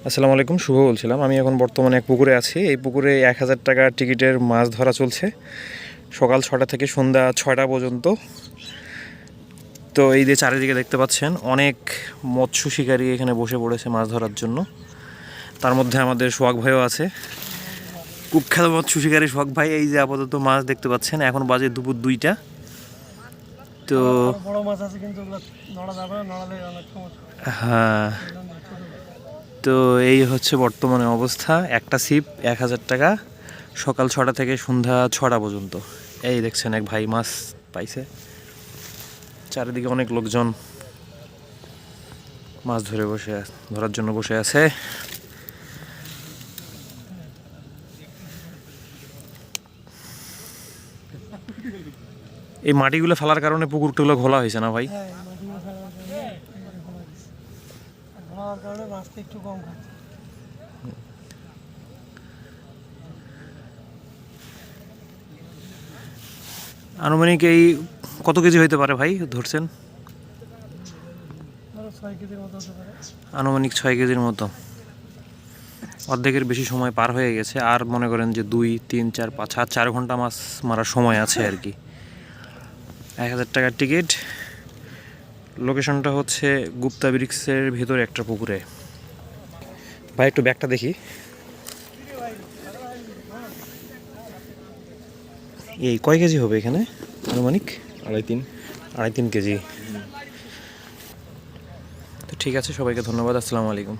আসসালামু আলাইকুম, শুভ বলছিলাম। আমি এখন বর্তমানে এক পুকুরে আছি। এই পুকুরে 1000 টাকা টিকিটের মাছ ধরা চলছে সকাল 6টা থেকে সন্ধ্যা 6টা পর্যন্ত। তো এই যে চারিদিকে দেখতে পাচ্ছেন অনেক মৎস্য শিকারী এখানে বসে পড়েছে মাছ ধরার জন্য। তার মধ্যে আমাদের সোহাগ ভাইও আছে, কুখ্যাত মৎস্য শিকারী সোহাগ ভাই। এই যে আপাতত মাছ দেখতে পাচ্ছেন, এখন বাজে দুপুর 2টা। তো বড় মাছ আছে কিন্তু নড়া যাবে না, নড়ালে অনেক সমস্যা। হ্যাঁ, তো এই হচ্ছে বর্তমানে অবস্থা। একটা ছিপ 1000 টাকা, সকাল 6টা থেকে সন্ধ্যা 6টা পর্যন্ত। এই দেখছেন এক ভাই মাছ পাইছে, চারিদিকে অনেক লোকজন মাছ ধরার জন্য বসে আছে। এই মাটিগুলো ফেলার কারণে পুকুরগুলো ঘোলা হয়েছে না ভাই? হ্যাঁ, মাটিগুলো ফেলার কারণে মাছটা একটু কম খাচ্ছে। আনুমানিক এই কত কেজি হইতে পারে ভাই ধরছেন? 6 কেজির মতো হতে পারে। আনুমানিক 6 কেজির মতো। অর্ধেকের বেশি সময় পার হয়ে গেছে, আর মনে করেন যে 2, 3, 4, 5 আর 4 ঘন্টা মাছ মারার সময় আছে আর কি। 1000 টাকার টিকিট। লোকেশনটা হচ্ছে গুপ্তা ব্রিক্সের ভেতরে একটা পুকুরে। ভাই একটু ব্যাগটা দেখি। এই কয় কেজি হবে এখানে আনুমানিক? 2.5-3 2.5-3 কেজি। তো ঠিক আছে, সবাইকে ধন্যবাদ। আসসালামু আলাইকুম।